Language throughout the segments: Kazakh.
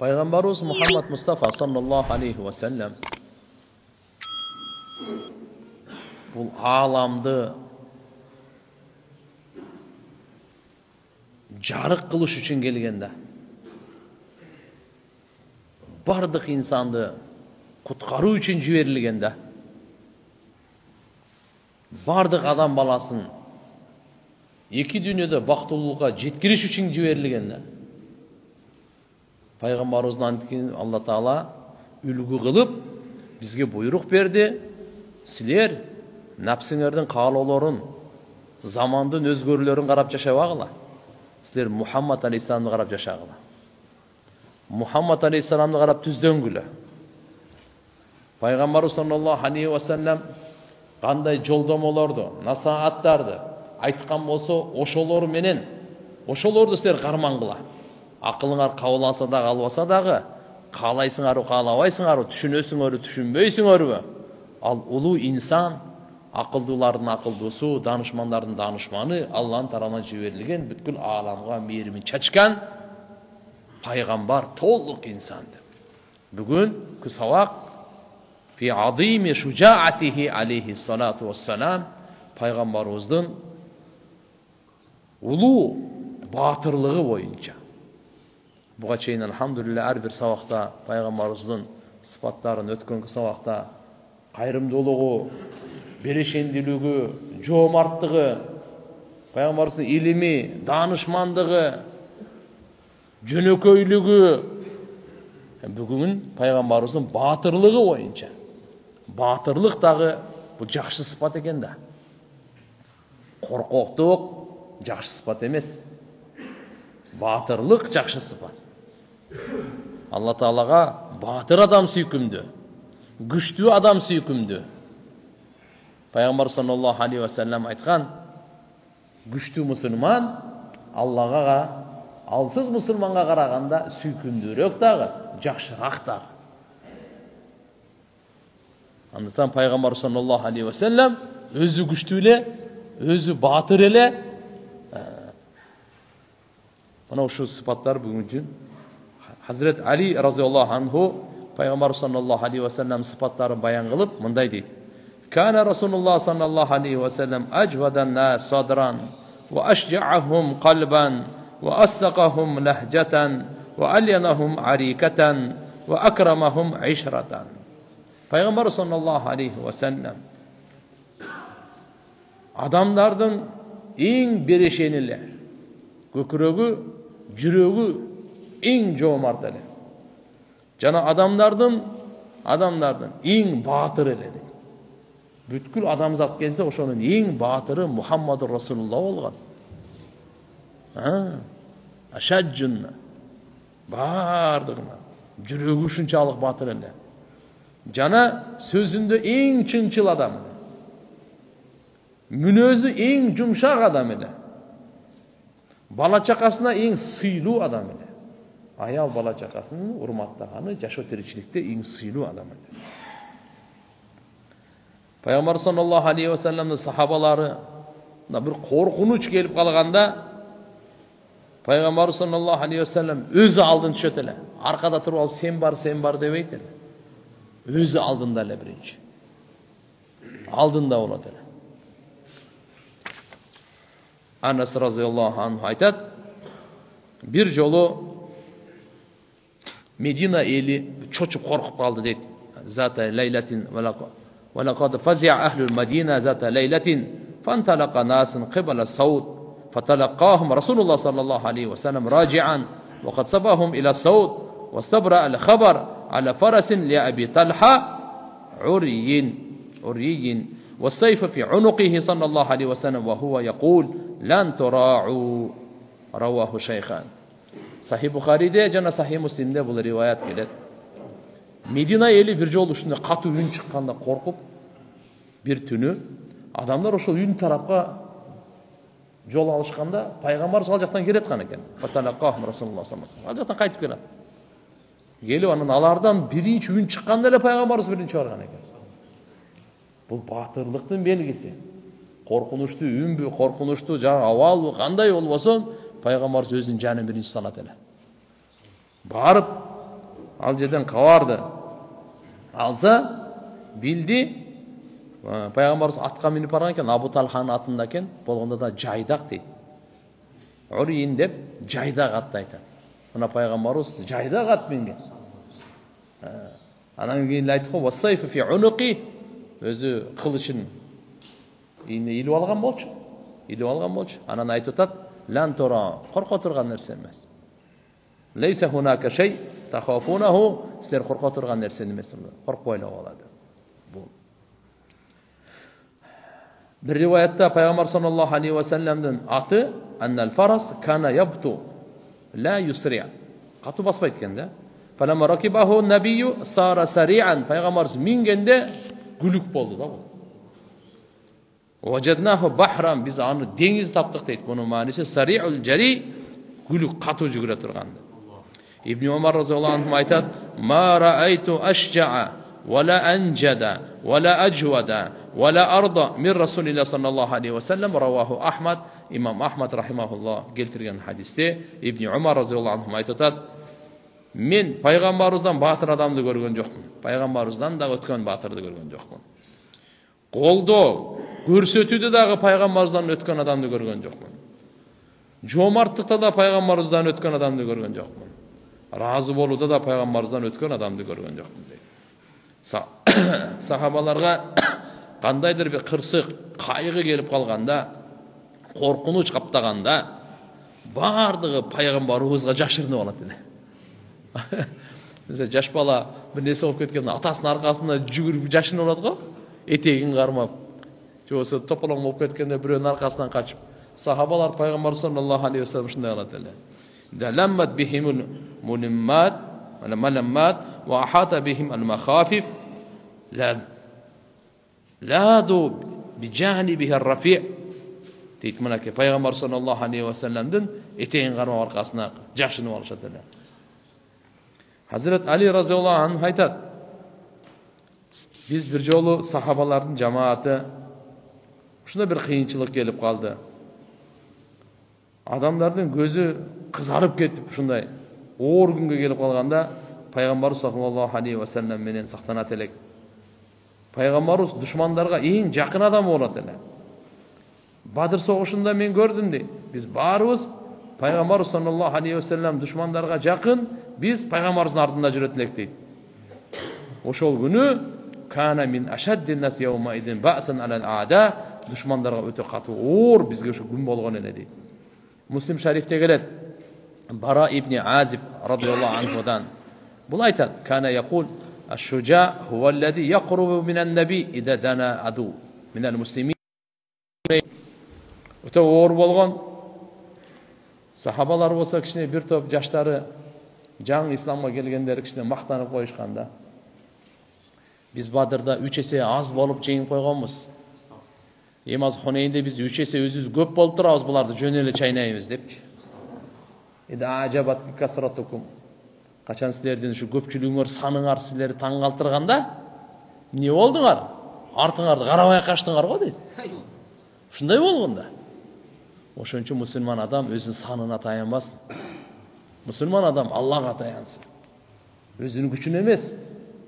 Пайғамбарыбыз Мұхаммад Мұстафа саллаллаху алейхи ва саллям бұл аламды жарық қылыш үшін келгенде, бардық инсанды құтқару үшін жіберілгенде, бардық адам баласын екі дүниеде бақыттылыққа жеткізу үшін жіберілгенде, пайғамбарымыздан кейін Алла Тағала үлгі қылып бізге бұйрық берді: сілер нәпсіңердің қалауларын, замандың өзгерулерін қарап жашабағыла. Сілер Мұхаммад алейхиссаламды қарап жашағыла. Мұхаммад алейхиссаламды қарап түзденгілі. Пайғамбарымыз саллаллаху алейхи ва саллям қандай жолдамаларды, насихаттарды айтқан болса, ошолор менен, ошолорды сілер қарманғыла. Ақылыңар қабыл алса да, албаса дағы, қалайсыңару, қалабайсыңару, түшінесіңару, түшінбейсіңару. Ал ұлы инсан, ақылдылардың ақылдысы, данышмандардың данышманы, Алланың тарапынан жіберілген, бүткіл аламға мейірімін шашқан пайғамбар, толық инсанды. Бүгін сабақ фи азими шужаатихи алейхи салату вассалам, пайғамбарымыздың ұлы батырлығы бойынша. Бұға чейін, алхамдулилля, әрбір сабақта пайғамбарымыздың сыпаттарын өткенгі сабақта қайырымдылығы, берешенділігі, жомарттығы, пайғамбарымыздың илimi, данышмандығы, жөнөкөйлігі, бүгін пайғамбарымыздың батырлығы бойынша. Батырлық дағы бұл жақсы сыпат екен да. Қорқоқтық жақсы сыпат емес. Батырлық жақсы сыпат. Алла Тағалаға батыр адам сүйкімді, күшті адам сүйкімді. Пайғамбар саллаллаху алейхи ва саллям айтқан: күшті мұсылман Аллаға алсыз мұсылманға қарағанда сүйкімдірек дағы, жақсырақ дағы. Андықтан Пайғамбар саллаллаху алейхи ва саллям өзі күштілі, өзі батыр елі. Мына ұшы сыпаттар бүгін үшін Хазрет Али разиаллаху анху Пайғамбар саллаллаху алейхи ва саллям сыпаттарын баян қылып мындай дейді: Кана Расулуллах саллаллаху алейхи ва саллям ажвадан нас садран ва ашжаахум қалбан ва аслақахум лахжатан ва алянахум арикатан ва акрамахум ишратан. Пайғамбар саллаллаху алейхи ва саллям адамдардың ең берешенілі, көкірегі, жүрегі ең жомарт әлі. Жана адамдардың ең батыры әлі. Бүткіл адамзат келсе, ошоның ең батыры Мұхаммад Расулулла болған. Ашаджынна, бардығына, жүрегі үшінчалық батыр әлі. Жана сөзінде ең чынчыл адам. Мүнөзі ең жұмшақ адам әлі. Бала чақасына ең сыйлы адам әлі. Аял бала чақасының урматтағаны жашоо тиричиликте ең сыйлы адам әлі. Пайғамбар саллаллаху алейхи ва салламның сахабалары бір қорқыныш келіп қалғанда, Пайғамбар саллаллаху алейхи ва саллам өзі алдын түшет әлі. Арқада тұрып алып, сен бар демейді әлі. Өзі алдында әлі бірінші. Алдында болады әлі. Анас разиаллаху анху айтады: бір жолы Медина елі чочып қорқып қалды дейді. Зата лейлатин валақад фазиа ахлул Медина зата лейлатин фанталақа насын қибала сауд фаталаққахум Расулуллах саллаллаху алейхи ва саллям раджиан вақад сабахум иля сауд вастабра ал хабар аля фарасин ли аби талха урийин والسيف في عنقه صلى الله عليه وسلم وهو يقول لن تراعوا. رواه شيخان. Sahih Bukhari'de жана Sahih Muslim'de бұл риваят келеді. Медина елі бір жол үшінде қатты үн шыққанда қорқып, бір түні адамдар ошол үн тарапқа жол алышқанда пайғамбар сол жақтан келеді қан екен. Фаталаққахум Расулуллах саллаллаху алейхи ва саллям. Ал жақтан қайтып келеді. Келіп анан алардан бірінші үн шыққанда эле пайғамбарымыз бірінші барған екен. Бұл батырлықтың белгісі. Қорқынышты үнбі, қорқынышты жаңа авалбы, қандай болсын, пайғамбарымыз өзінің жанын бірінші салат әлі. Барып, ал жерден кабарды алса билди пайгамбарыбыз атка минип барган экен, Абу Талханын атында экен, болгондо да жайдак дейт. Урин деп жайдак атты айтат. Мына пайгамбарыбыз жайдак ат минген. Анан кийин айтып го вассайфу фи унуqi, өзү кылычын ийне илип алган болчу. Анан айтып атат: "Лан тора, корко турган нерсе эмес. Лейса хунака шей тахафунаху, силер корко турган нерсе эмес. Коркпойлоо болот." Бул bir rivayette Peygamber sallallahu aleyhi ve sellem'den atı annel faras kana yabtu la yusri'. Katı basmaydı kendi. Falamma rakibahu nebiyyu sara sari'an. Peygamber mingende gülük boldu da bu. Vecednahu bahran, biz anı deniz taptık deydi. Bunun manisi sari'ul cari, gülük katı jügüre turgandı. İbn Ömer radıyallahu anh aytat: "Ma ra'aytu ashja'a ve la anjada ve la ajwada ve la arda min Rasulillah sallallahu aleyhi ve sellem." Ravahu Ahmad. İmam Ahmad rahimahullah keltirgen hadiste İbn Ömer radıyallahu anh aytat: "Men peygamberimizden batır adamdı görgön jokmун. Peygamberimizden da ötken batırdı görgön jokmун. Koldo көрсөтүүдө дагы пайгамбарыбыздан өткөн адамды көргөн жокмун. Жомарттыкта да пайгамбарыбыздан өткөн адамды көргөн жокмун. Разы болууда да пайгамбарыбыздан өткөн адамды көргөн жокмун дейт. Сахабаларга кандайдыр бир кырсык, кайгы келип калганда, коркунуч каптаганда, бардыгы пайгамбарыбызга жашырынып алат эле. Мисалы жаш бала бир нерсе болуп кеткенде атасынын аркасында жүгүрүп жашынып алат го, этегин кармап. Жосы тополоң болуп кеткенде бирөөнүн аркасынан качып. Сахабалар пайгамбар саллаллаху алейхи ва саллям ушундай кылат эле. Даламмат бихимул мулиммат ва маламмат ва ахата бихим ал махафиф ладу bijanibihi ar-rafi'. Deyt mınaki Peygamber sallallahu aleyhi ve sellem'den eteğin karma arkasına jaşınıp alışat elе. Hazret Ali radıyallahu anh aytat: "Biz bir jolu sahabaların cemaati şunda bir kıyınçılık gelip kaldı. Adamların gözü kızarıp ketip şunday oğur günge gelip kalganda Peygamber sallallahu aleyhi ve sellem menen saktana telek. Peygamberimiz düşmanlarga eң жақын адам болот эле. Badr soğuşunda men gördüm deydi. Biz barыбыз Peygamber sallallahu aleyhi ve sellem düşmanlarga жақын, biz Peygamberimizin ardında жүрөт элек deydi. Oşol günü kana min ashaddin nas yawma idin ba'san alal a'da, düşmanlarga öte katı oğur bizge şu gün bolgon ele deydi. Müslim şerifte gelet Bara ibn Azib radıyallahu anhudan bul aytat: "Kana yaqul ash-shuja huwa alladhi yaqrubu minan nabi idha dana adu minal muslimin." Öte oğur bolgon sahabalar bolsa kişine bir top jaştары жаңы İslamga kelgenderi kişine maqtanıp koyuşkanda biz Badırda 3 есе az bolup жеңип койгонбуз. Эми азыр Хунейнде biz 3 есе өзүбүз көп болуп турабыз, буларды жөн эле чайнайбыз депчи. Эди ажабатки касратукум. Качан силердин ушу көпчүлүгүңөр саныңар силерди таң калтырганда, эмне болдуңар? Артыңарды карабай качтыңар го дейт. Ушундай болгондо. Ошон үчүн мусулман адам өзүнүн санына таянбасын. Мусулман адам Аллага таянсын. Өзүнүн күчүнө эмес,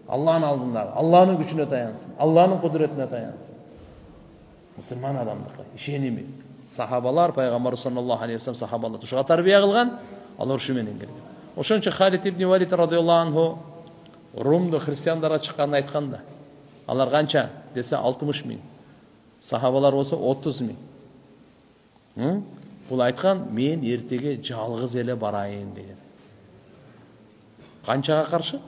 Allah'ın aldığında, Allah'ın gücüne dayansın, Allah'ın kudretine dayansın. Müslüman adamlıkla, işenimi. Sahabalar, Peygamber sallallahu aleyhi ve sellem sahabalar tuşağa tarbiye kılgan, Allah şu menen gelgen. Oşun için Halid ibn Valid radıyallahu anhu, Rum'da Hristiyanlara çıkanını aytkanda, alar kança dese 60 bin, sahabalar olsa 30 bin. Bul aytkan, men ertege жалгыз ele barayın деген. Kançaga karşı?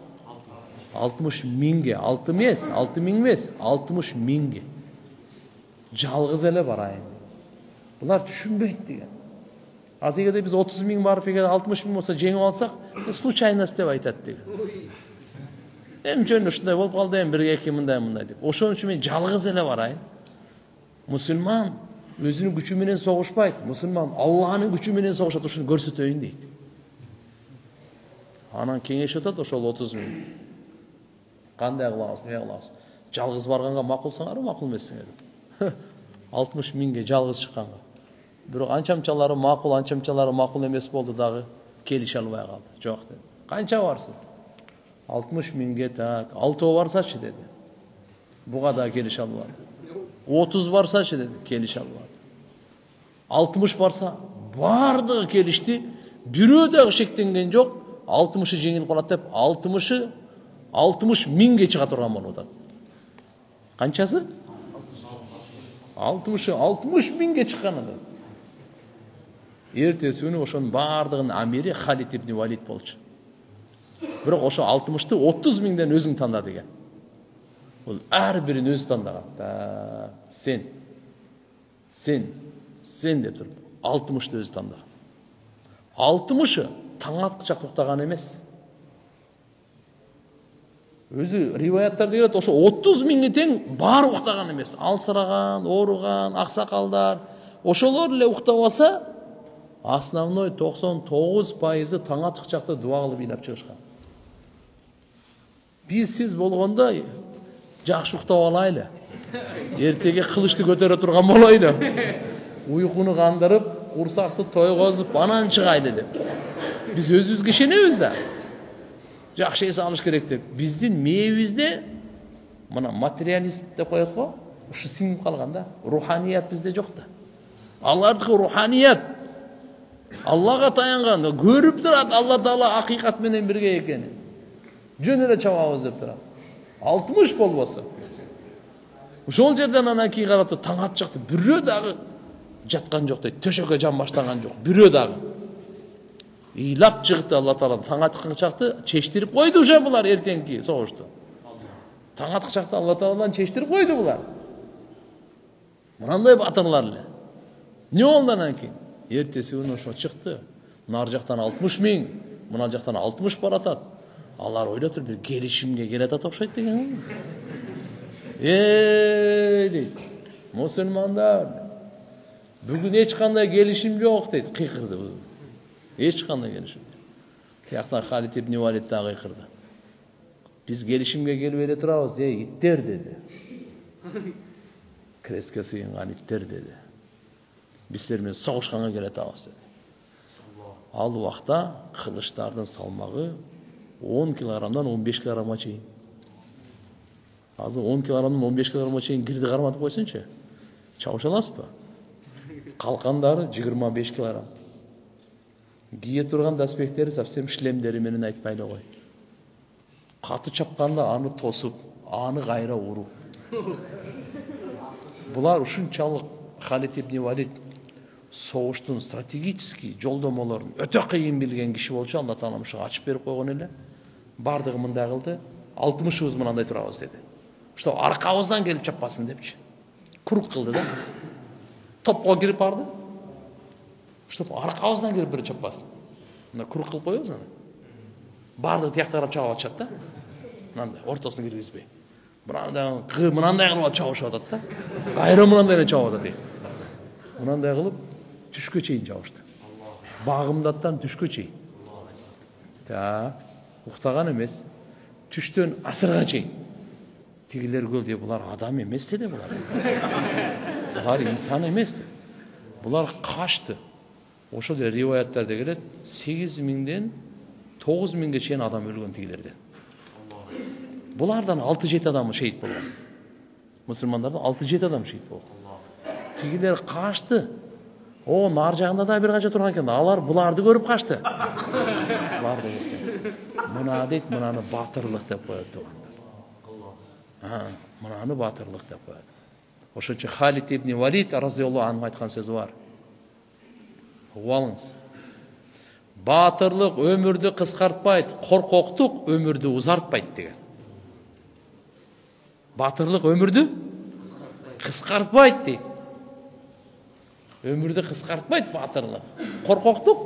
60 minge, 6 min mes, 60 minge. Жалгыз ele barayın. Bunlar düşünbeydi деген. Azigede biz 30 min barıp egede 60 min olsa жеңип alsak, случайность деп айтат деген. Эми жөн ушундай болуп калды, эми 1-2 мындай деп. Ошон үчүн мен жалгыз эле барайын. Мусулман өзүнүн күчү менен согушпайт. Мусулман Аллахнын күчү менен согушат, ушуну көрсөтөйүн дейт. Анан кеңеш өтөт ошол 30 миң. Кандай кылабыз, эмне кылабыз? Жалгыз барганга макулсаңарбы, макул эмессиңер? 60 миңге жалгыз чыкканга. Бирок анчамчалары макул эмес болду дагы келише албай калды. Жок деди. Канча барсың? 60 миңге так 6 барсачы dedi. Буга да келише албады. 30 барсачы dedi, келише албады. 60 барса бардыгы келишти. Бирөө дагы шектенген жок. 60-ы жеңил калат деп 60 миңге чыга турган болуп атат. Канчасы? 60 миңге чыккан адам. Эртеси күнү ошонун бардыгынын амири Халид ибн Валид болчу. Бирок ошо 60-ты 30 миңден өзүң танда деген. Бул ар бирин өзү тандаган. Сен деп туруп 60-ты өзү тандаган. 60-ы таң аткыча токтоган эмес. Өзү риваяттарда келет, ошо 30 миңге тең баары уктаган эмес. Алсыраган, ооруган, аксакалдар, ошолор эле уктабаса, основной 99% таң аткычакта дуа кылып ыйлап чыгышкан. Биз сиз болгондо жакшы уктап алайлы. Эртеге кылычты көтөрө турган болойлу. Уйкуну кандырып, курсакты тойгозуп, анан чыгайлы деп. Биз өзүбүзгө ишенебиз да. Жакшы эс алыш керек деп. Биздин мээбизде мына материалист деп коет го, ушу сиңип калган да. Руханият бизде жок да. Алардыкы руханият. Аллага таянган, көрүп турат Алла Таала акыйкат менен бирге экенин. Жөн эле чабабыз деп турат. 60 болбосо. Ошол жерден анан кийин карап таң атчакты бирөө дагы жаткан жок дейт. Төшөккө жан баштаган жок. Бирөө дагы. Ыйлап чыкты Алла Таала таң аткычакты чечтирип койду уже булар эртеңки согушту. Таң аткычакты Алла Тааладан чечтирип койду булар. Мынандай батырлар эле. Не болду анан кийин? Эртеси күнү ошо чыкты. Нар жактан 60 миң, мына жактан 60 баратат. Алар ойлоп туруп бир келишимге келатат окшойт деген. Дейт. Мусулмандар, бүгүн эч кандай келишим жок дейт, кыйкырды. Эч кандай келишим. Тияктан Халид ибн Валид дагы кыйкырды. Биз келишимге келип эле турабыз, иттер деди. Креске сыйынган иттер деди. Биз силер менен согушканга келатабыз деди. Ал убакта кылычтардын салмагы 10 килограммдан 15 килограммга чейин. Азыр 10 килограммдан 15 килограммга чейин кирди карматып койсончу. Чабыша аласызбы? Калкандары 25 килограмм. Кие турган даспектери совсем шлемдери менен айтпайлы кой. Каты чапканда аны тосуп, аны кайра уруп. Булар ушунчалык Халид ибн Валид согуштун стратегический жолдомолорун өтө кыйын билген киши болчу. Алла Таала ушуга ачып берип койгон эле. Бардыгы мындай кылды. 60-ыбыз мынандай турабыз деди. Что аркабыздан келип чаппасын депчи. Курук кылды да. Топко кирип барды. Чтоб аркабыздан келип бир чаппасын. Мына курук кылып коебуз аны. Бардыгы тиякта карап чабып атышат да. Мынандай ортосуна киргизбей. Мынандай кылып чабышып атат да. Кайра мынандай эле чабып атат. Мынандай кылып түшкө чейин чабышты. Багымдаттан түшкө чейин. Уктаган эмес. Түштөн асырга чейин. Тигилер көлдө булар адам эмес деди булар. Булар инсан эмес. Булар качты. Ошол риваяттарда келет 8 миңден 9 миңге чейин адам өлгөн тигилерден. Булардан 6-7 адам шейит болгон. Мусулмандардан 6-7 адам шейит болгон. Тигилер качты. Нар жагында да бир канча турган экен. Алар буларды көрүп качты. Буларды экен. Мына дейт, мынаны батырлык деп коет тугандар. Мынаны батырлык деп коет. Ошончо Халид ибн Валид разияллаху анху айткан сөзү бар. Угуп Батырлык өмүрдү кыскартпайт, коркоктук өмүрдү узартпайт деген. Батырлык өмүрдү кыскартпайт дейт. Өмүрдү кыскартпайт батырлык. Коркоктук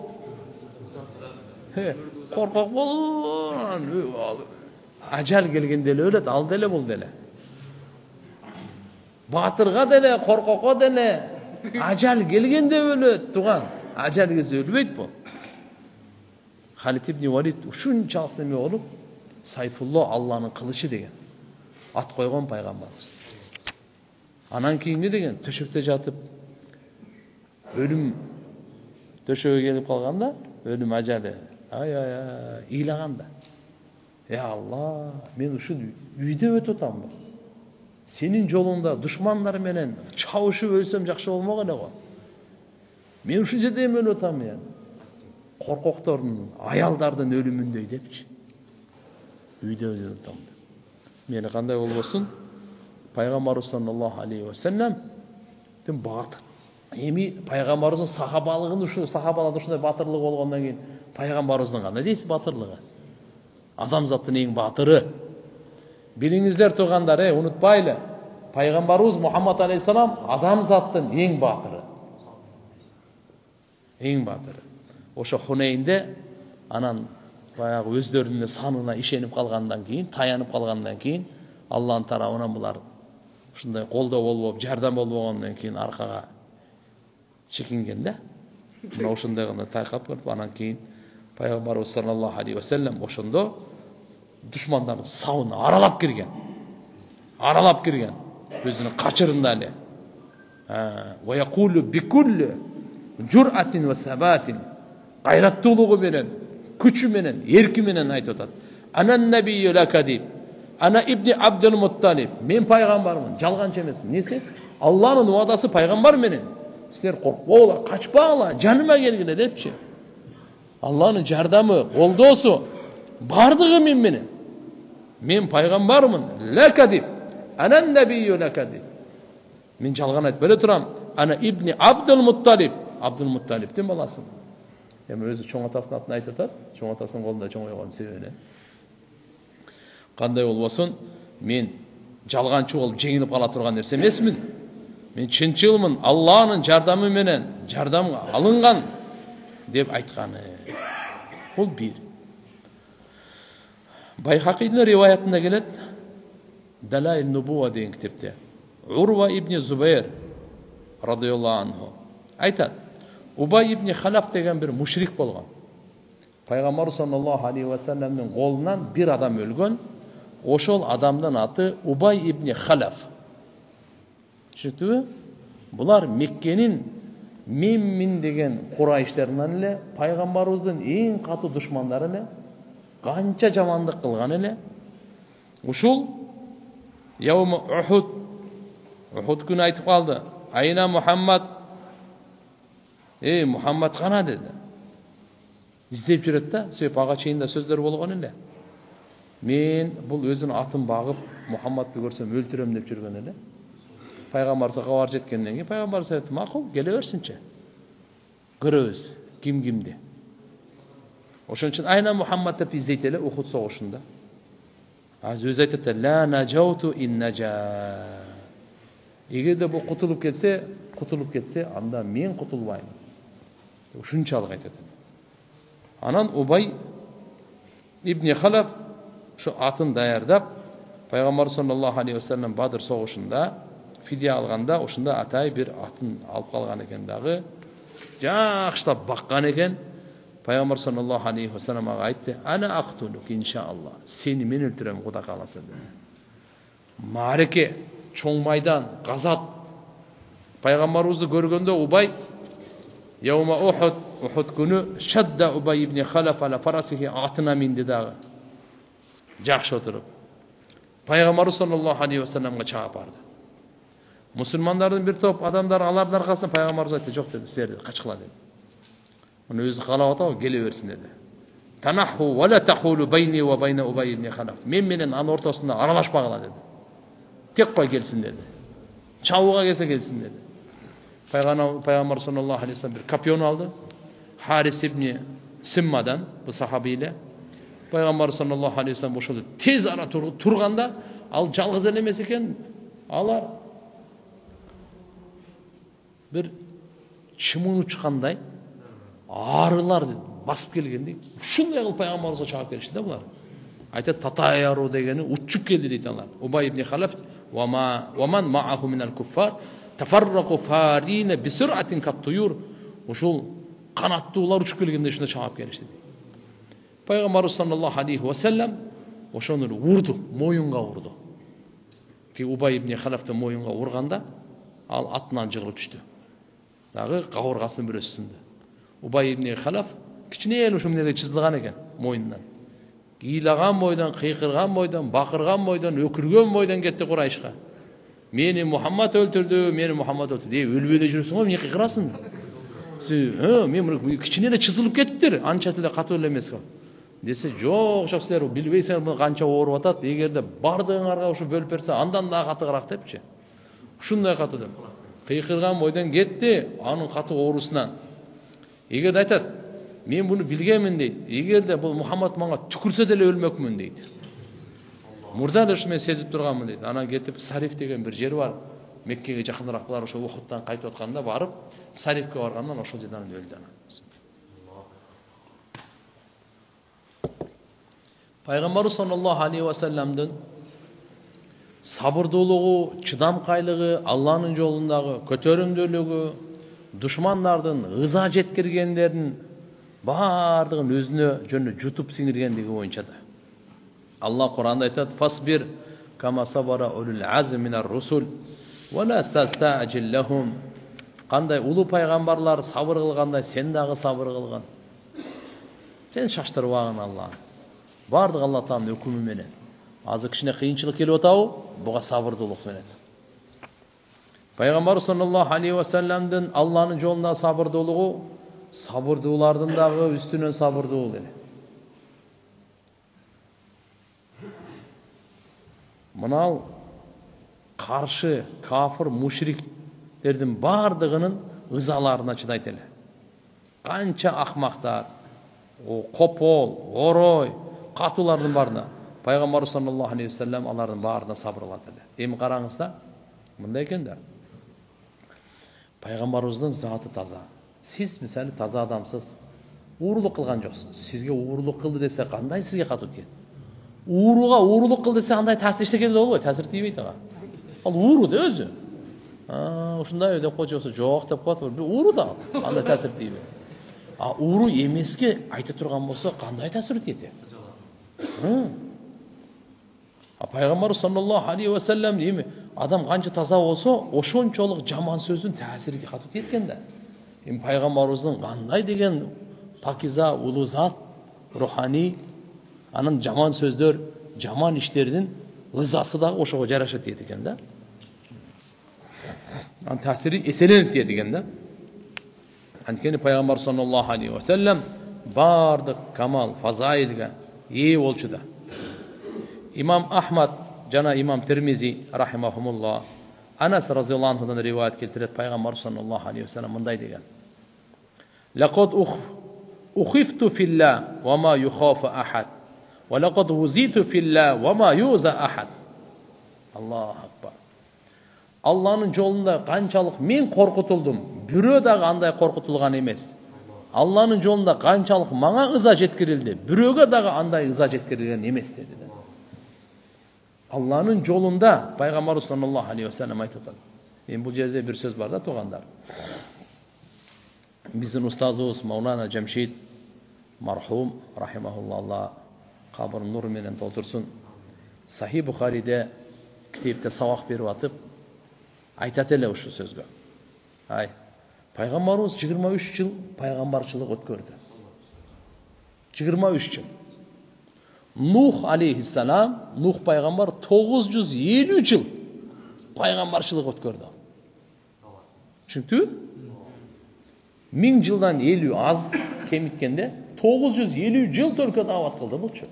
коркок болгон ажал келгенде эле өлөт, ал деле бул деле. Батырга деле, коркокко деле ажал келгенде өлөт туган. Ажал келсе өлбөйт бул. Халид ибн Валид ушунчалык неме болуп, Сайфулло Алланын кылычы деген ат койгон пайгамбарыбыз. Анан кийин эмне деген? Төшөктө жатып өлүм төшөгө келип калганда, өлүм ажалы ыйлаганда. Алла, мен ушул үйдө өтүп атамбы. Сенин жолуңда душмандар менен чабышып өлсөм жакшы болмок эле го. Мен ушул жерде эме өлүп атам я. Коркоктордун, аялдардын өлүмүндөй депчи. Үйдө өлүп атам. Мени кандай болбосун? Пайгамбарыбыз саллаллаху алейхи ва саллям тим багат. Эми пайгамбарыбыздын сахабалыгын ушу сахабаларда ушундай батырлык болгондон кийин пайгамбарыбыздын кандай дейсиз батырлыгы? Адамзаттын эң батыры. Билиңиздер тугандар, унутпайлы. Пайгамбарыбыз Мухаммад алейхиссалам адамзаттын эң батыры. Эң батыры. Ошо Хунейнде анан баягы өздөрүнүн санына ишенип калгандан кийин, таянып калгандан кийин Алланын тарабынан булар ушундай колдоо болбоп, жардам болбогондон кийин аркага чекинген да. Мына ушундай гана тайкап көрүп, анан кийин Пайгамбарыбыз саллаллаху алейхи ва саллям ошондо душмандардын сабына аралап кирген. Аралап кирген. Өзүнүн качырында эле. Ва якулу бикулли жур'атин ва сабатин. Кайраттуулугу менен, күчү менен, эрки менен айтып атат. Анан набийю лакадиб. Ана ибни Абдул Мутталиб. Мен пайгамбармын, жалганчы эмесмин. Несе? Алланын уадасы пайгамбар менен. Силер коркпогула, качпагыла, жаныма келгиле депчи. Алланын жардамы, колдоосу бардыгы мен менен. Мен пайгамбармын, лакадиб. Анан набийю лакадиб. Мен жалган айтып беле турам. Ана ибни Абдул Мутталиб. Абдул Мутталибтин баласы. Эми өзү чоң атасынын атын айтып атат. Чоң атасынын колунда чоңойгон себебинен. Кандай болбосун, мен жалганчы болуп жеңилип кала турган нерсе эмесмин. Мен чынчылмын, Алланын жардамы менен жардам алынган деп айтканы. Бул бир. Байхакийдин риваятында келет, Далаил Нубуа деген китепте. Урва ибн Зубайр радыйаллаху анху айтат. Убай ибн Халаф деген бир мушрик болгон. Пайгамбар саллаллаху алейхи ва салламдын колунан бир адам өлгөн. Ошол адамдын аты Убай ибн Халаф. Түшүндүңбү? Булар Меккенин Меммин деген Курайштеринен эле пайгамбарыбыздын эң катуу душмандары эле. Канча жамандык кылган эле. Ушул Яум Ухуд күнү айтып калды. Айна Мухаммад. Мухаммад кана деди. Издеп жүрөт да, себеп ага чейин да сөздөр болгон эле. Мен бул өзүнүн атын багып, Мухаммадты көрсөм өлтүрөм деп жүргөн эле. Пайгамбарга кабар жеткенден кийин пайгамбар айтты, "Макул, келе берсинчи. Көрөбүз ким кимди." Ошон үчүн Айна Мухаммад деп издейт эле Ухуд согушунда. Азыр өзү айтат, "Ла наджауту ин наджа." Эгерде бул кутулуп кетсе, анда мен кутулбайм. Ушунчалык айтат. Анан Убай ибн Халаф şu атын даярдап, Пайгамбар саллаллаху алейхи ва саллям Бадыр согушунда фидия алганда ошондо атай бир атын алып калган экен дагы. Жакшылап баккан экен. Пайгамбар саллаллаху алейхи ва саллям ага айтты: "Ана ақтулук иншаалла." Сени мен өлтүрөм, Кудай кааласа dedi. Мареке, чоң майдан, газат. Пайгамбарыбызды көргөндө Убай Яума Ухуд күнү шадда Убай ибн Халаф ала фарасихи атына минди дагы. Жакшы отуруп. Пайгамбар саллаллаху алейхи ва салламга чыгып барды. Мусулмандардын бир топ адамдар алардын аркасынан пайгамбарыбыз айтты, "Жок" деди, "Силер качкыла" деди. Муну өзү каалап атабы, келе берсин деди. "Танаху ва ла тахулу байни ва байна Убай ибн Халаф." Мен менен анын ортосунда аралашпагыла деди. Тек кой келсин деди. Чабууга келсе келсин деди. Пайгамбар саллаллаху алейхи ва саллям бир копьон алды. Харис ибн Симмадан, бу сахабийле. Пайгамбар саллаллаху алейхи ва саллям ошол тез ара турганда, ал жалгыз эле эмес экен. Алар бир чымын учкандай арылар басып келгендей, ушундай кылып пайгамбарыбызга чыгып келишти да булар. Айтат, "Татаяру" дегени учуп келди дейт алар. Убай ибн Халаф ва ман мааху минал куффар тафаррaqu farina bisur'atin kat-tuyur. Ушул канаттуулар учуп келгенде ушундай чыгып келишти. Пайгамбар саллаллаху алейхи ва саллям ошону урду, моюнга урду. Ти Убай ибн Халафты моюнга урганда, ал атынан жыгылып түштү. Дагы кабыргасынын бирөөсү сынды. Убай ибн Халаф кичине эле ушул менен чызылган экен моюнунан. Кийлаган бойдан, кыйкырган бойдан, бакырган бойдан, өкүргөн бойдан кетти Курайшка. Мени Мухаммад өлтүрдү, мени Мухаммад өлтүрдү. Өлбөй жүрсүң го, эмне кыйкырасың? Мен мына кичине эле чызылып кеттиңдер, анча деле катуу эле эмес го. Десе, жок, силер билбейсиңер муну канча ооруп атат. Эгерде бардыгыңарга ушу бөлүп берсе, андан да катыгыраак депчи. Ушундай катуу деп. Кыйкырган бойдан кетти, анын катуу оорусунан. Эгерде айтат, мен буну билгенмин дейт. Эгерде бул Мухаммад мага түкүрсө деле өлмөкмүн дейт. Мурда эле ушу мен сезип турганмын дейт. Анан кетип Сариф деген бир жер бар. Меккеге жакыныраак булар ошо Ухудтан кайтып атканда барып, Сарифке баргандан ошол жерден өлдү анан. Пайгамбарыбыз саллаллаху алейхи ва салламдын сабырдуулугу, чыдамкайлыгы, Алланын жолундагы көтөрүмдүүлүгү, душмандардын ыза жеткиргендерин бардыгын өзүнө жөнү жутуп сиңиргендиги боюнча да. Алла Кур'анда айтат: "Фасбир кама сабара улул азм минар русул ва ла тастаджил лахум." Кандай улуу пайгамбарлар сабыр кылгандай, сен дагы сабыр кылгын. Сен шаштырбагын Алла. Бардык Алла Тааланын өкүмү менен. Азыр кичине кыйынчылык келип атабы? Буга сабырдуулук менен. Пайгамбар саллаллаху алейхи ва салламдын Алланын жолунда сабырдуулугу сабырдуулардын дагы үстүнөн сабырдуу эле. Мынау каршы кафыр мушриктердин бардыгынын ызаларына чыдайт эле. Канча акмактар, копол, орой, катуулардын барына Пайгамбар саллаллаху алейхи ва саллям алардын баарына сабыр кылат эле. Эми караңыз да, мындай экен да. Пайгамбарыбыздын заты таза. Сиз мисалы таза адамсыз, уурулук кылган жоксуз. Сизге уурулук кылды десе, кандай сизге катуу тиет? Ууруга уурулук кыл десе, андай таасир иштегенде болбойт, таасир тийбейт ага. Ал ууру да өзү. Ушундай деп койчусу жок деп коет, бир ууру да, андай таасир тийбейт. Ууру эмеске айта турган болсо, кандай таасир тиет? Пайгамбар саллаллаху алейхи ва саллям эми адам канча таза болсо, ошончолук жаман сөздүн таасири катуу тиет экен да. Эми пайгамбарыбыздын кандай деген пакиза, улуу зат, руханий, анын жаман сөздөр, жаман иштердин ызасы дагы ошого жараша тиет экен да. Анын таасири эселенип тиет экен да. Анткени пайгамбар саллаллаху алейхи ва саллям бардык камал, фазаилге ээ болчу да. Имам Ахмад жана имам Тирмизи рахимахумуллах Анас разияллаху анхудан риваят келтирет. Пайгамбар саллаллаху алейхи ва саллям мындай деген: "Лакад ухифту филла ва ма юхафу ахад, ва лакад узиту филла ва ма юза ахад." Аллаху акбар. Алланын жолунда канчалык мен коркутулдум, бирөө дагы андай коркутулган эмес. Алланын жолунда канчалык мага ыза жеткирилди, бирөөгө дагы андай ыза жеткирилген эмес деди. Алланын жолунда пайгамбар саллаллаху алейхи ва саллям айтып атат. Эми бул жерде бир сөз бар да, туугандар. Биздин устазыбыз Маулана Жамшид мархум рахимахуллах, Алла кабрын нур менен толтурсун. Сахи Бухариде китепте сабак берип атып айтат эле ушу сөзгө. Пайгамбарыбыз 23 жыл пайгамбарчылык өткөрдү. 23 жыл. Нух алейхиссалам, Нух пайгамбар 950 жыл пайгамбарчылык өткөрдү. Түшүнүктүбү? 1000 жылдан 50 аз кемиткенде 950 жыл только дават кылды булчу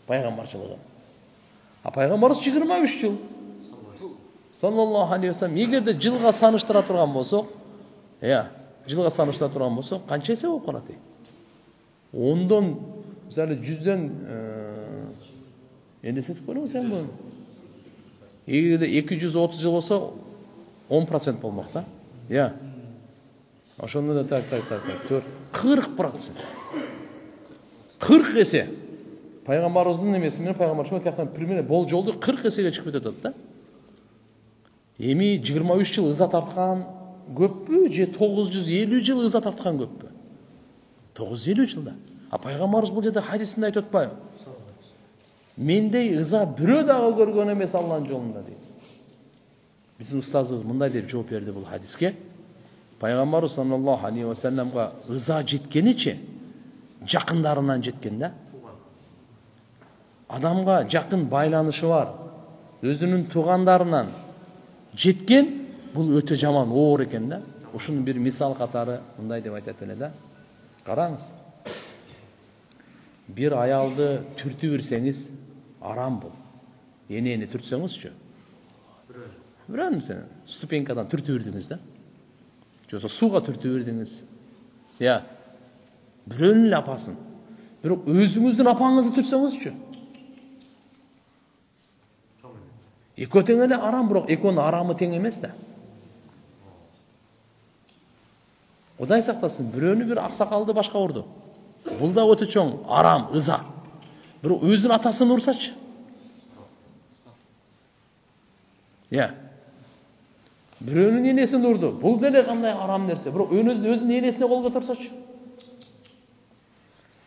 пайгамбарчылыгы. Пайгамбарыбыз 23 жыл. Саллаллаху алейхи ва саллям. Эгерде жылга саныштыра турган болсок, жылга саныштыра турган болсок, канча эсе болуп калат? 10дон, мисалы 100дөн элестетип көрүңүз сен буну. Эгерде 230 жыл болсо 10% болмок да. Ошондо да так 40%. 40 эсе. Пайгамбарыбыздын эмеси менен пайгамбарчылык тияктан примерно болжолду 40 эсеге чыгып кетет да. Эми 23 жыл ыза тарткан көппү же 950 жыл ыза тарткан көппү? 950 жылда. Пайгамбарыбыз бул жерде хадисинде айтып атпайбы? Мендей ыза бирөө дагы көргөн эмес Алланын жолунда дейт. Биздин устазыбыз мындай деп жооп берди бул хадиске. Пайгамбарыбыз саллаллаху алейхи ва салламга ыза жеткеничи жакындарынан жеткен да. адамга жакын байланышы бар, өзүнүн туугандарынан жеткен, бул өтө жаман оор экен да. Ушунун бир мисал катары мындай деп айтат эле да. Караңыз. Бир аялды түртүп берсеңиз, арам бул. Энени түртсөңүзчү. Бирөөнү сен ступенькадан түртүп бердиңиз да. Жосо сууга түртүп бердиңиз. Я. Бирөөнүн эле апасын. Бирок өзүңүздүн апаңызды түртсөңүзчү. Экөө тең эле арам, бирок экөөнүн арамы тең эмес да. Кудай сактасын, бирөөнү бир аксакалды башка урду. Бул да өтө чоң арам, ыза. Бирок өзүнүн атасын урсачы. Я. Бирөөнүн энесин урду. Бул деле кандай арам нерсе. Бирок өзүнүн энесине кол көтөрсөчү.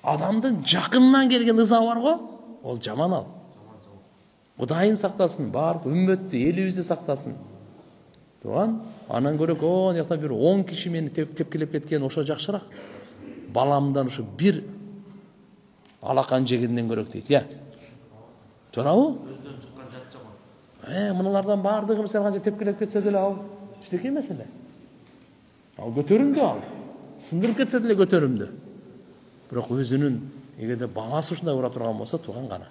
Адамдын жакынынан келген ыза бар го, ол жаман ал. Кудайым сактасын, баардык үммөттү, элибизди сактасын. Туган, анан көрөк, о, жакта бир 10 киши мени тепкилеп кеткен, ошо жакшыраак. Баламдан ушу бир алакан жегенден көрөк дейт, я. Туурабы? Өздөн чыккан жат жаман. Мыналардан баардыгы сен канча тепкилеп кетсе деле ал эчтеке эмес эле. Ал көтөрүмдүү ал. Сындырып кетсе деле көтөрүмдүү. Бирок өзүнүн эгерде баласы ушундай ура турган болсо, туган гана.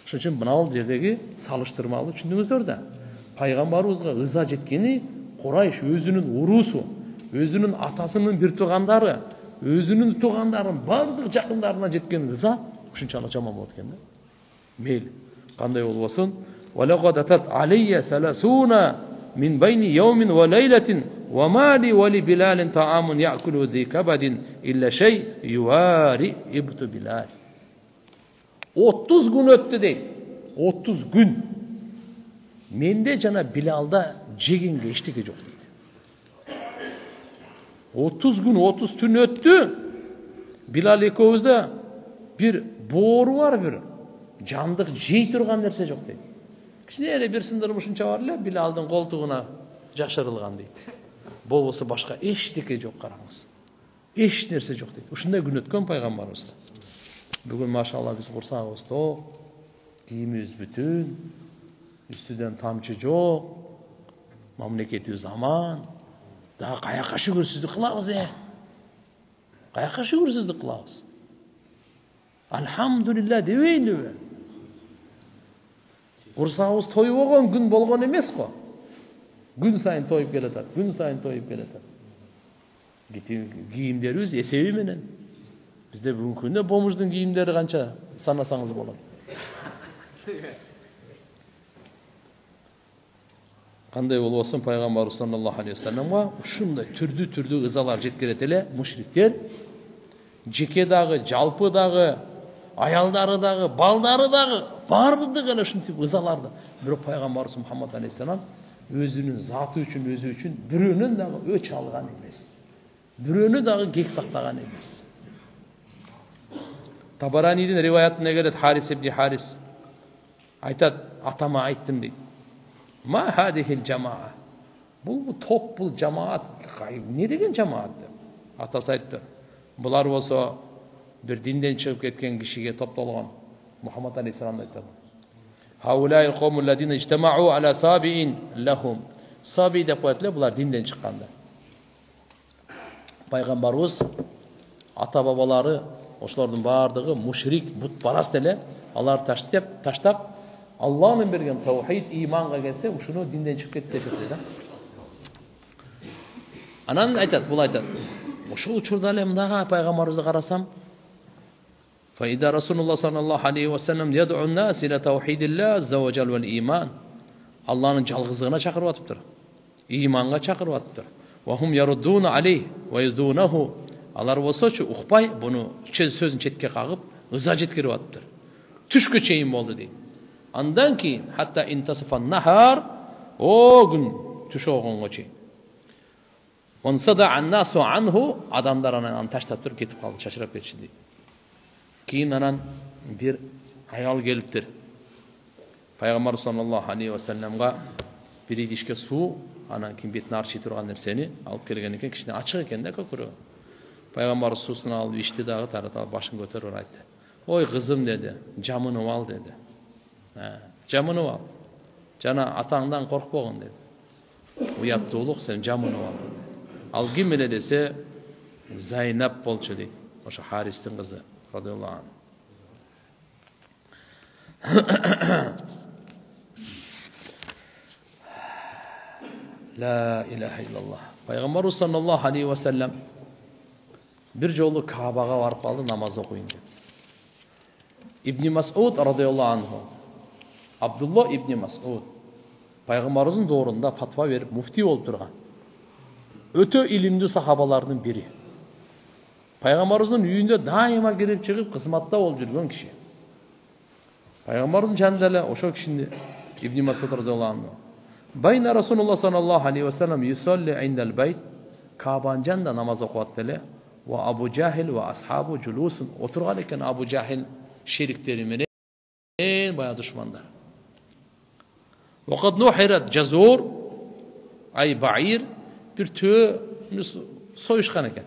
Ошон үчүн мына жердеги салыштырмалуу түшүндүңүздөр да. Пайгамбарыбызга ыза жеткени Курайш өзүнүн уруусу, өзүнүн атасынын бир туугандары, өзүнүн туугандарын баардык жакындарына жеткен ыза ушунчалык жаман болот экен да. Мейли, кандай болбосун? وَلَقَدْ أَتَتْ عَلَيَّ 30 مِنْ بَيْنِ يَوْمٍ وَلَيْلَةٍ وَمَا لِي وَلِبِلَالٍ طَعَامٌ يَأْكُلُ ذِي كَبَدٍ إِلَّا شَيْءٍ يُوَارِي إِبْتُ بِلَالٍ. 30 gün öttü deyip, 30 gün. Mende jana Bilalda jegenge eçteke жок deydi. 30 gün, 30 tün öttü. Bilal ekөөбүздө bir boğuru var, bir jandık jey turgan nerse жок deydi. Кичине bir сындырмышынча бар эле, Билалдын колтугуна жашырылган дейт. Болбосо башка эчтеке жок, караңыз. Эч нерсе жок дейт. Ушундай күн өткөн пайгамбарыбыз. Бүгүн машалла биз курсагыбыз ток, кийимибиз бүтүн, үстүдөн тамчы жок, мамлекетибиз аман. Дагы каяка шүгүрсүздүк кылабыз, Каяка шүгүрсүздүк кылабыз. Алхамдулилла дебейлиби? Курсагыбыз тойбогон күн болгон эмес го. Күн сайын тоюп келатат, күн сайын тоюп келатат. Кийимдерибиз эсеби менен. Bizde бүгүнкү күндө бомуждун кийимдери канча санасаңыз болот. Кандай болбосун пайгамбар саллаллаху алейхи вассаламга ушундай түрдүү ызалар жеткирет эле мушриктер. Жеке дагы, жалпы дагы, аялдары дагы, балдары дагы баардыгы эле ушинтип ызаларды. Бирок пайгамбарыбыз Мухаммад алейхиссалам өзүнүн заты үчүн, өзү үчүн бирөөнүн дагы өч алган эмес. Бирөөнү дагы кек сактаган эмес. Табаранидин риваятына келет, Харис ибн Харис айтат, атама айттым дейт. Ма хадихил жамаа. Бул топ, бул жамаат. Не деген жамаат деп. Атасы айтты. Булар болсо бир динден чыгып кеткен кишиге топтолгон. Мухаммад алейхиссалам айтат. Хаулай кавмул ладина ижтамау аля сабиин лахум. Саби деп коет эле, булар динден чыкканда. Пайгамбарыбыз ата бабалары ошолордун баардыгы мушрик, бутпараст эле, алар таштап, Аллахнын берген таухид, иманга келсе, ушуну динден чыгып кетти деп да. Анан айтат, бул айтат. Ушул учурда эле мындагы пайгамбарыбызды карасам, فإذا رسول الله صلى الله عليه وسلم يدعو الناس إلى توحيد الله عز وجل والإيمان. Allah'ın жалгыздыгына чакырып атыптыр. Иманга чакырып атыптыр. وهم يردون عليه ويذونه. Алар болсочу укпай, буну сөзүн четке кагып, ыза жеткирип атыптыр. Түшкө чейин болду дейт. Андан кийин hatta intasafan nahar, o gün түш болгонго чейин. Онсада аннасу анху, адамдар анан таштап туруп кетип калды, чачырап кетишти дейт. Кийин анан бир аял келиптир. Пайгамбар саллаллаху алейхи ва салламга бир идишке суу, анан кийин бетине арчый турган нерсени алып келген экен, кичине ачык экен да көкүрөгү. Пайгамбар суусун алып ичти дагы таратып башын көтөрүп айтты. Ой кызым деди, жамынып ал деди. Жамынып ал. Жана атаңдан коркпогун dedi. Уяттуулук сен жамынып ал. Ал ким эле десе Зайнап болчу дейт. Ошо Харистин кызы радиаллаху анху. La ilahe illallah. Peygamberimiz sallallahu aleyhi ve sellem bir jolu Ka'baga barıp kaldı namaz okuyun dedi. İbn Mas'ud radıyallahu anhu. Abdullah İbn Mas'ud Peygamberimizin doğrunda fatva verip mufti olup durgan. Öte ilimli sahabalarının biri. Peygamberimizin үйünde daima girip çıkıp kısmatta olup жүрген kişi. Peygamberimizin janында oşo kişinin İbn Mas'ud radıyallahu anhu. Bayna Rasulullah sallallahu aleyhi ve sellem yusalli indel bayt. Ka'banın janında namaz okuat dele. Ve Abu Cahil ve ashabu culusun. Oturgan eken Abu Cahil şerikleri menen en bayağı düşmanlar. Ve kad nuhirat cazur ay ba'ir bir tüy soyuşkan eken.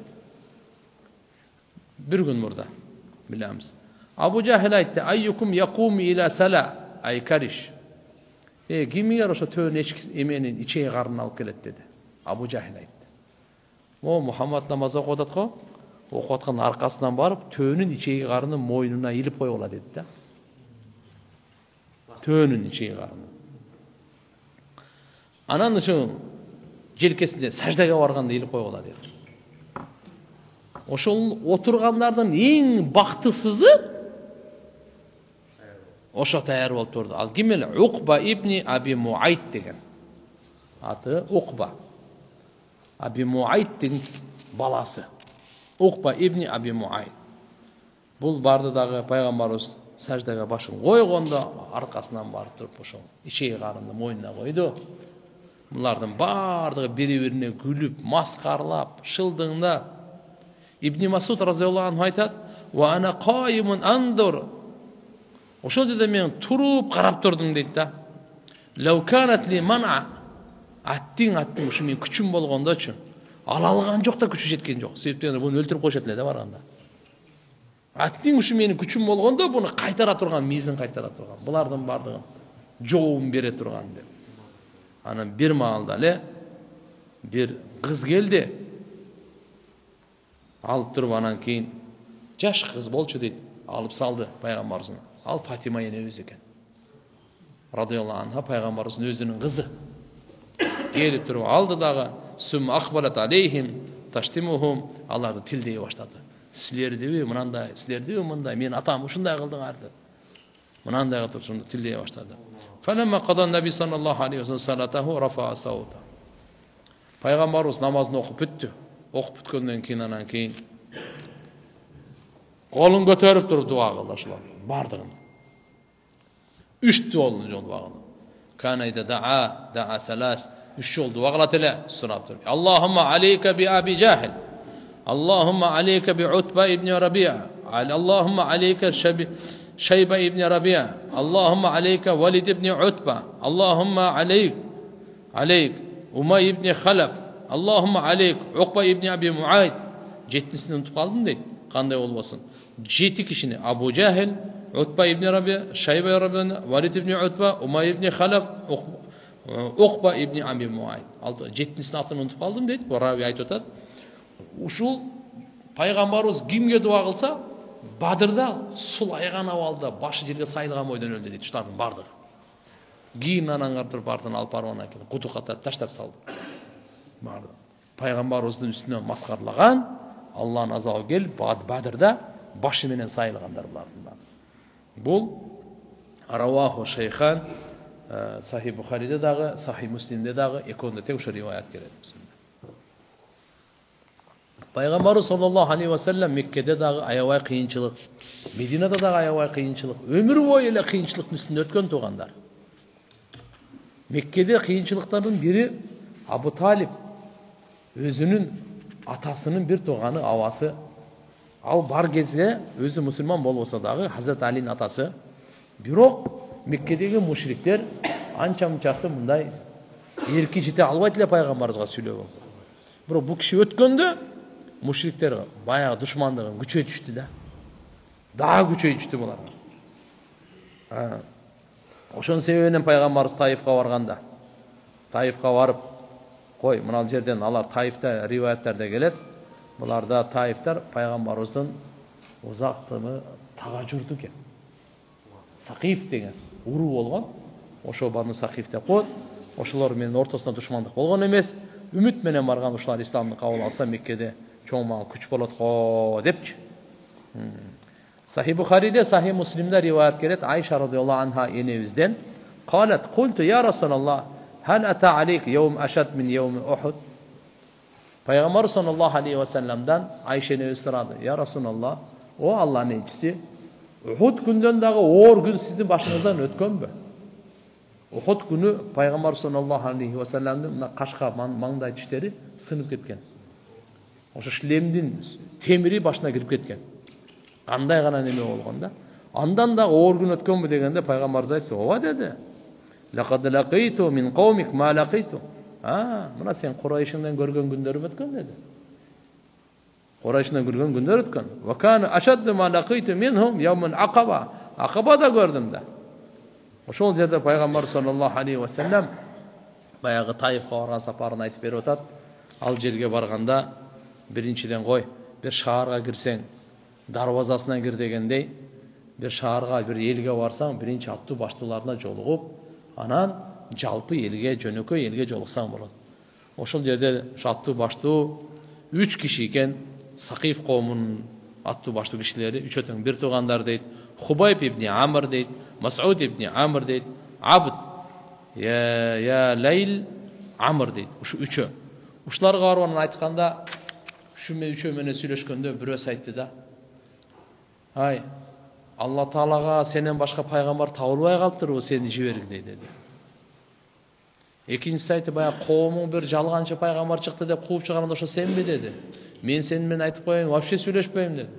Bir gün burada bilamiz. Abu Cahil aytti ayyukum yakumu ila sala ay karish. Kim yer oşo tüyün emenin içeyi karnına alıp kelet dedi. Abu Cahil aytti. O Muhammed namaz okudatko okutkan arkasından barıp tüyünün içeyi karnının moynuna ilip koyula dedi de. Tüyünün içeyi karnına. Anan için jelkesinde sajdaga barganda ilip koyula dedi. Oşol oturganlardan en baktısızı oşo tayar bolup turdu. Al kim ele? Uqba ibn Abi Muayt degen. Atı Uqba. Abi Muayt'in balası. Uqba ibn Abi Muayt. Bul bardı dağı Peygamberimiz sajdaga başın koygonda arkasından barıp turup oşo içeyi karnında moynuna koydu. Bunlardan bardığı biri-birine gülüp, maskarlap, şıldığında İbn Mas'ud radıyallahu anh aytat: "Ve ana qaimun andur." Oşo dedi men turup qarap turdum deydi da. "Law kanat li man'a." Attın uşu men küçüm bolgonda üçün. Ala algan jok da küçü jetken jok. Себептен bunu өлтүрүп коюшат эле да барганда. Attın uşu менин küçüm bolgonda bunu кайтара турган, мизин кайтара турган. Булардын бардыгын жообун бере турган деп. Анан bir маалда эле bir kız geldi. Alıp turup anan keyin jaş kız bolчу deydi. Alıp saldı Peygamberimizin. Al Fatima ene özü eken. Radıyallahu anha Peygamberimizin özünün kızı. Gelip turup aldı dağı sum akbalat aleyhim taştimuhum Allah'ı tildeye başladı. Sizler debi mınандай, sizler debi mınday, men atam uşunday kıldın ardı. Mınандай kılıp şunu tildeye başladı. Felemma qadan Nabi sallallahu aleyhi ve sellem salatahu rafa'a sauta. Peygamberimiz namazını okup bitti. Okup bitkenden keyin anan keyin kolun götürüp turup dua kıldı şular. Bardığın. 3 duanın jol dua kıldı. Kana ida da'a salas 3 jol dua kılat ele surap turup. Allahumma aleyke bi Abi Cahil. Allahumma aleyke bi Utba ibn Rabi'a. Allahumma aleyke Şeybe ibn Rabi'a. Allahumma aleyke Velid ibn Utba. Allahumma aleyk Umay ibn Khalaf. Allahumma aleyk Uqba ibn Abi Muayt. 7'sini unutup kaldım deydi. Kanday olmasın. 7 kişini Abu Cahil, Utba ibn Rabi'a, Şeybe ibn Rabi'a, Velid ibn Utba, Umay ibn Khalaf, Uqba ibn Abi Muayt. 7'sini atını unutup kaldım deydi. Bu ravi ayet otat. Uşul Peygamberimiz kimge dua kılsa Badırda sulaygan awalda başı жерге сайылган бойдон öldü deydi. Şuların bardır. Giyin anangar turup ardın alıp arvana keldi. Kutu kata taştap saldı. Bardı. Peygamberimizin üstüne maskarlagan Allah'ın azabı gelip Badırda başı menen sayılganдар bulardan. Bu Ravahu Şeyhan Sahih Buhari'de dağı, Sahih Müslim'de dağı ekonda tek şu rivayet geledi. Peygamberimiz sallallahu aleyhi ve sellem Mekke'de dağı ayavay kıyınçılık, Medine'de dağı ayavay kıyınçılık, ömür boyu ile kıyınçılık üstünde ötken tuğanlar. Mekke'de kıyınçılıkların biri Abu Talib, özünün atasının bir tuğanı avası. Al bar gezge, özü Müslüman bol olsa dağı Hazreti Ali'nin atası. Birok Mekke'deki müşrikler ança mınçası bunday erki jite albaydı ile Peygamberimizga söylüyor. Bro bu kişi ötkende müşrikler bayağı düşmanlığın güçe düştü de. Daha güçe düştü bunlar. Ошонун себебинен пайгамбарыбыз Таифка барганда, Таифка барып, кой, мына жерден алар Таифте риваяттарда келет. Буларда Таифтер пайгамбарыбыздын узактымы тага жүрдү экен. Сакиф деген уру болгон. Ошо Бану Сакиф деп коет. Ошолор менен ортосунда душмандык болгон эмес. Үмүт менен барган ушулар исламды кабыл алса Меккеде чоң мага күч болот го депчи. Sahih Bukhari'de, Sahih Müslim'de rivayet gelet. Ayşe radıyallahu anha enevizden. Kalet, kultu ya Resulallah, hal ata aleyk yevm aşad min yevmi Uhud. Peygamber sallallahu aleyhi ve sellem'den Ayşe eneviz sıradı. Ya Resulallah, o Allah'ın elçisi, Uhud günden dağı oğur gün sizin başınızdan ötken mü? Uhud günü Peygamber sallallahu aleyhi ve sellem'den kaşka mangday dişleri sınıp ketken. Oşo şlemdin temiri başına girip ketken. Qanday gana neme болгондо андан да оор күн өткөнбү дегенде пайгамбарыбыз айтты, ооба деди. Laqad laqitu min qawmik ma laqitu. Мына сен Курайшыңдан көргөн күндөрүм өткөн деди. Курайшыңдан көргөн күндөр өткөн. Wa kana ashaddu ma laqitu minhum yawm al-aqaba. Aqabada gördüm de. Ошол жерде пайгамбар саллаллаху алейхи ва саллям баягы Таифка барган сапарын айтып берип атат. Ал жерге барганда биринчиден кой, бир шаарга кирсең дарвазасынан кир дегендей, bir шаарга, bir элге барсаң, биринчи аттуу баштууларына жолугуп, анан жалпы элге, жөнөкөй элге жолуксаң болот. Ошол жерде аттуу баштуу 3 киши экен, Сакиф коомунун аттуу баштуу кишилери, үчөтөң бир туугандар дейт, Хубайб ибн Амр дейт, Мас'уд ибн Амр дейт, Абд я Лейл Амр дейт. Ушу үчөө. Ушуларга барып айтканда, ушу үчөө менен сүйлөшкөндө бирөөсү айтты да, Ай, Алла Таалага сенен башка пайгамбар табылбай калыптыр, сени жибергилей деди. Экинчиси айтты, баягы коомуң бир жалганчы пайгамбар чыкты деп кууп чыгарганда ошо сенби деди. Мен сени менен айтып коеюн, вообще сүйлөшпөйм деди.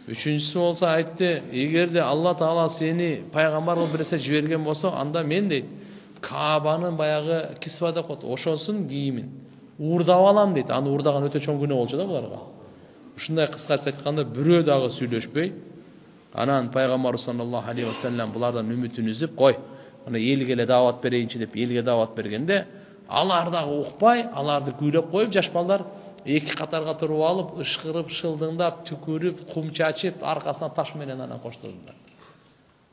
Үчүнчүсү болсо айтты, эгерде Алла Таала сени пайгамбар кылып берсе жиберген болсо, анда мен дейт, Каабанын баягы кисва деп коет, ошонун кийимин уурдап алам дейт. Аны уурдаган өтө чоң күнөө болчу да буларга. Ушундай кыскасы айтканда бирөө дагы сүйлөшпөй. Анан пайгамбар саллаллаху алейхи ва саллям булардан үмүтүн үзүп, кой, аны элге эле даават берейинчи деп элге даават бергенде, алар дагы укпай, аларды күйлөп коюп, жаш балдар эки катарга туруп алып, ышкырып, шылдыңдап, түкүрүп, кум чачып, аркасына таш менен анан коштурдулар.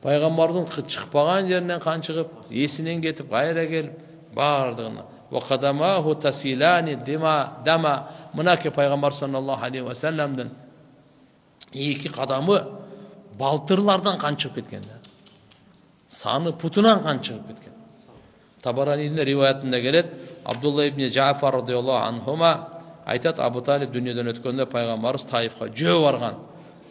Пайгамбардын чыкпаган жеринен канчыгып, эсинен кетип, кайра келип, бардыгына وقدماه تسيلان دما мынаке пайгамбар саллаллаху алейхи ва салламдын эки кадамы балтырлардан канчыгып кеткен. Саны путунан канчыгып кеткен. Табаранинин риваятында келет, Абдулла ибн Жафар радıyallahu анхума айтат, Абу Талиб дүниеден өткөндө пайгамбарыбыз Таифка жөө барган,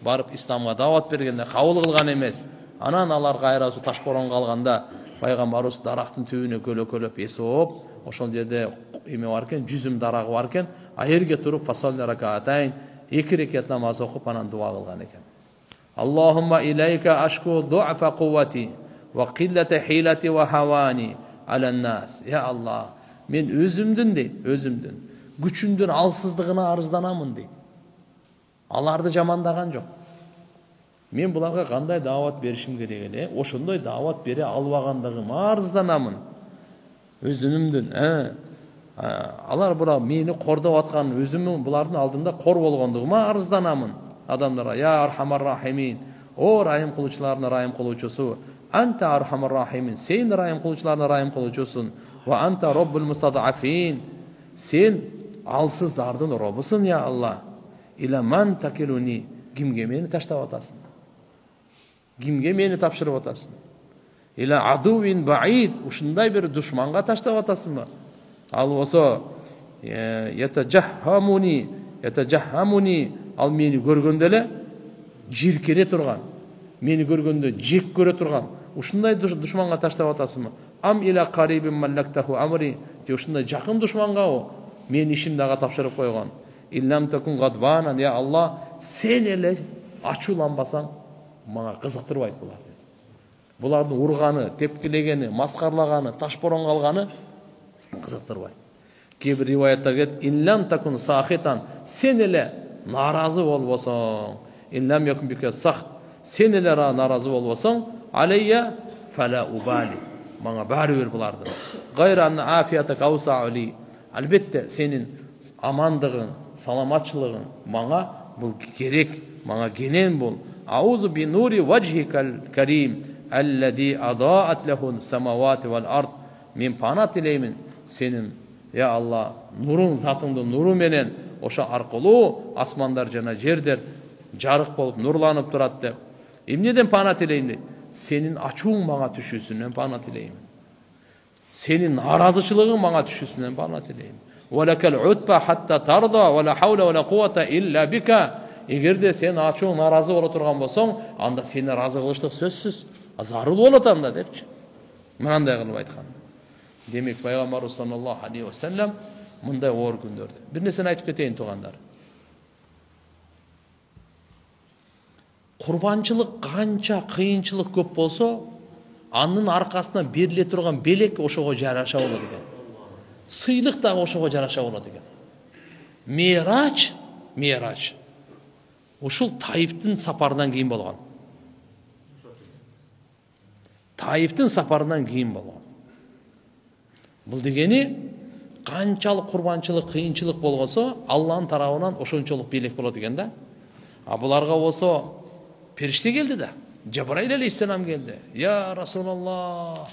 барып исламга даават бергенде кабыл кылган эмес. Анан алар кайрасу ташборон калганда пайгамбарыбыз дарактын түбүнө көлөкөлөп эсип, ошол жерде эме бар экен, жүзүм дарагы бар экен, аерге туруп фасалли ракаатайн, 2 рекат намаз окуп анан дуа кылган экен. Аллахумма илейка ашку ду'фа куввати ва киллата хилати ва хавани алан нас. Я Аллах, мен өзүмдүн дейт, өзүмдүн күчүмдүн алсыздыгына арызданамын дейт. Аларды жамандаган жок. Мен буларга кандай даават беришим керек эле, ошондой даават бере албагандыгыма арызданамын. Өзүмдүн, алар бура мени кордоп аткан, өзүмүн булардын алдында кор болгондугума арызданамын. Адамдарға, я архамар рахимин, о райым кылуучуларына райым кылуучусу, анта архамар рахимин, сен райым кылуучуларына райым кылуучусуң, ва анта роббул мустадафин, сен алсыздардын робусуң, я Алла. Иля ман такилуни, кимге мени таштап атасың? Кимге мени тапшырып атасың? Иля адувин баид, ушундай бир душманга таштап атасыңбы? Ал болсо, ятажахамуни, ал мени көргөндө эле жиркере турган, мени көргөндө жек көрө турган, ушундай душманга таштап атасыңбы? Ам иля карибин маллактаху амри, же ушундай жакын душманга мени ишимди ага тапшырып койгон. Иллам такун гадбанан, я Алла, сен эле ачууланбасаң, мага кызыктырбайт булар. Булардын урганы, тепкилегени, маскарлаганы, ташборон калганы кызыктырбайт. Кейбир риваяттар келет, иллам такун сахитан, сен эле наразы болбосоң, иллам якун бике сахт, сен эле наразы болбосоң, алейя фала убали. Маңа бәрібір бұлардың. Гайра анна афиятак аусау ли. Әлбетте сенің амандығың, саламатшылығың маңа бұл керек, маңа кенен бұл. Аузу би нури ваджхикал карим аллади адаат лахун самавати вал ард. Мен пана тілеймін сенің, я Алла, нұрың, затыңды нұры менен оша арқылы асмандар жана жердер жарық болып нұрланып тұрады деп. Емнеден пана тілеймін дейді? Сенің ачуың маңа түшісінен пана тілеймін. Сенің наразышылығың маңа түшісінен пана тілеймін. Валакал утба хатта тарда вала хаула вала куввата илля бика. Егерде сен ачуың наразы бола тұрған болсаң, анда сені разы қылыштық сөзсіз зарыл болады анда депчі. Мынандай қылып айтқан. Демек пайғамбар саллаллаху алейхи ва саллям мындай оор күндерде. Bir нәрсені айтып кетейін туғандар. Құрбаншылық қанша қиыншылық көп болса, анның арқасынан беріле тұрған белек ошоға жараша болады екен. Сыйлық та ошоға жараша болады екен. Мирач. Ошол Таифтің сапарынан кейін болған. Таифтің сапарынан кейін болған. Бұл дегені қаншалық құрбаншылық, қиыншылық болғанса, Алланың тарауынан ошоншолық белек болады екен да. А бұларға болса періште келді да. Жабраил алейхиссалам келді. Я Расулаллах.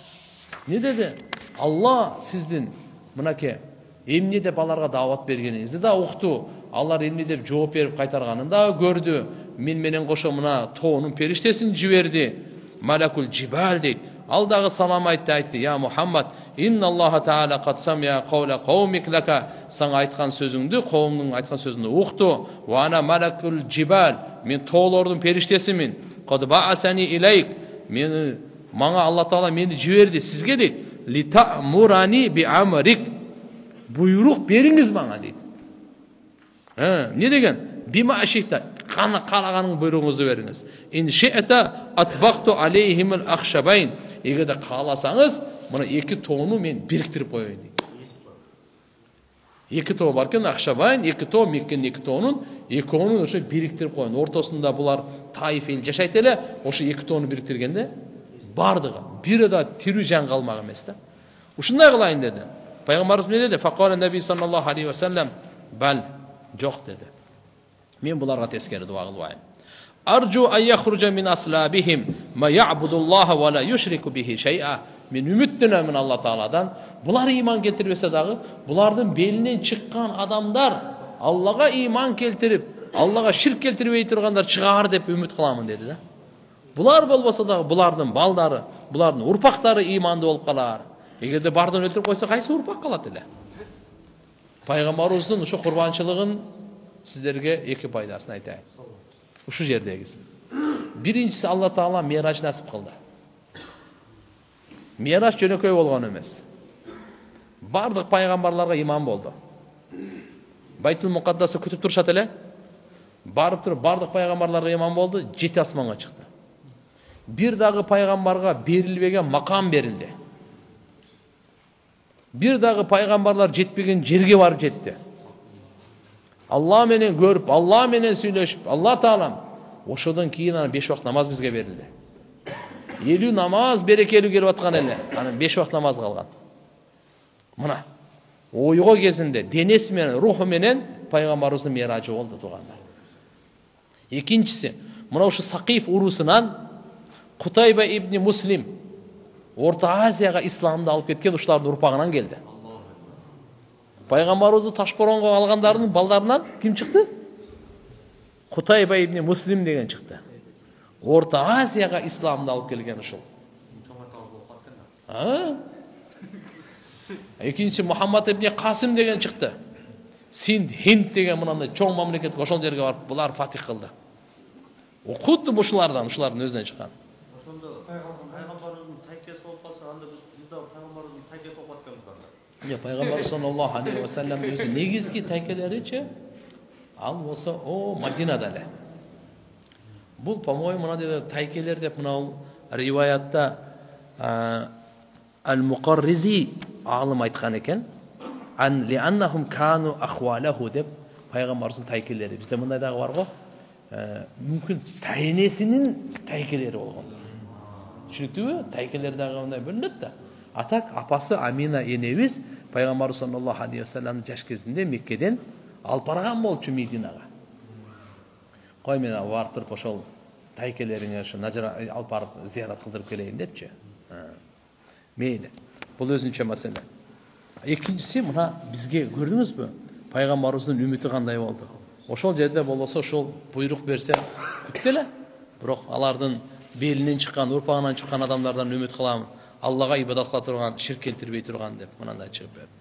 Не деді? Алла сіздің мынаке эмне деп аларға дават бергеніңізді да уқты. Алар эмне деп жооп беріп қайтарғанын да көрді. Менен қоша мына тоонун періштесін жіберді. Малакул джибал дейді. Алдағы салам айтты. Я Мухаммад, инна Аллаха таала қад самия қаула қаумик лака. Саңа айтқан сөзіңді, қауымның айтқан сөзіңді уқты. Ва ана малакул джибал. Мен тоолордун періштесімін. Қад баасани илейк. Маңа Алла таала мені жіберді сізге дейді. Лита мурани би амрик. Бұйрық беріңіз маңа дейді. Не деген? Бима ашита. Қалағаның бұйрығыңызды беріңіз. Ин ши'та атбақту алейхимул ахшабайн. Егерде қаласаңыз, мына екі тоны мен біріктіріп қояйын дейді. Екі тоо бар екен, Ахшабайн, екі тоо, Меккенің екі тоонун, екеуінің ошо біріктіріп қояйын. Ортасында бұлар Таиф ел жашайды эле, ошо екі тоону біріктіргенде бардығы. Бири да тирүү жан қалмақ емес да. Ушундай кылайын деді. Пайғамбарымыз не деді? Фақала Наби саллаллаху алейхи ва саллям, бәл, жоқ деді. Мен бұларға тескері дуа кылбайм. Арджу ан яхруджа мин аслабихим ма я'будуллаха ва ла юшрику бихи шай'a. Мен үміттенемін Алла Тааладан. Бұлар иман келтірбесе дағы, бұлардың белінен шыққан адамдар Аллаға иман келтіріп, Аллаға ширк келтірбей тұрғандар шығар деп үміт қыламын деді да. Бұлар болбаса дағы, бұлардың балдары, бұлардың ұрпақтары иманды болып қалар. Егерде бардан өлтіріп қойса, қайсы ұрпақ қалады еле? Пайғамбарымыздың ұшы құрбаншылығын сіздерге екі пайдасын айтайын. Ұшы жердегісін. Биринчisi Алла Таала Мираж насып қылды. Мираж жөнөкөй болған емес. Бардық пайғамбарларға иман болды. Байтул Муқаддасы күтіп тұршат еле. Барып тұрып, бардық пайғамбарларға иман болды, 7 асманға шықты. Bir дағы пайғамбарға берілбеген мақам берілді. Bir дағы пайғамбарлар жетпеген жерге барып жетті. Алла менен көріп, Алла менен сүйлөшүп, Алла Таалам ошодан кейін 5 вакыт намаз бізге берілді. 50 намаз берекелүү келіп атқан эле. Анан 5 вакыт намаз қалған. Мына ойго кезинде денеси менен, руху менен пайгамбарыбыздын миражы болду тугандар. Экинчиси, мына ушу Сакиф урусунан Кутайба ибн Муслим Орта Азияга исламды алып кеткен ушулардын урпагынан келди. Пайгамбарыбызды ташборонго алгандардын балдарынан ким чыкты? Кутайба ибн Муслим деген чыкты. Орта Азияга исламды алып келген ушул. Экинчи Мухаммад ибн Касим деген чыкты. Синд, Хинд деген мынандай чоң мамлекет ошол жерге барып булар фатих кылды. Окутты ушулардан, ушулардын өзүнөн чыккан. Ошондо пайгамбарыбыздын тайкеси болуп калса, анда биз да пайгамбарыбыздын тайкеси болуп атканбыз. Пайгамбар саллаллаху алейхи ва саллям өзү негизги тайкелеричи ал болсо Мадинада эле. Бул, по-моему, мына тайкелер деп мынау риваятта Ал-Муқарризи алым айткан экен. Ан лианнахум кану ахвалаху деп пайгамбарыбыздын тайкелери. Бизде мындай дагы бар го. Мүмкүн тайнесинин тайкелери болгон. Түшүнүктүүбү? Тайкелер дагы мындай бөлүнөт да. Атак апасы Амина энебиз пайгамбар саллаллаху алейхи вассаламдын жаш кезинде Меккеден алып барган болчу Мединага. Кой мен барып туруп ошол тайкелериңе ошо нажара алып барып зыярат кылдырып келейин депчи. Мейли. Бул өзүнчө маселе. Экинчиси мына бизге көрдүңүзбү? Пайгамбарыбыздын үмүтү кандай болду? Ошол жерде болсо ошол буйрук берсе бүттү эле. Бирок алардын белинен чыккан, урпагынан чыккан адамдардан үмүт кылам. Аллага ибадат кыла турган, ширк келтирбей турган деп мынандай чыгып берди.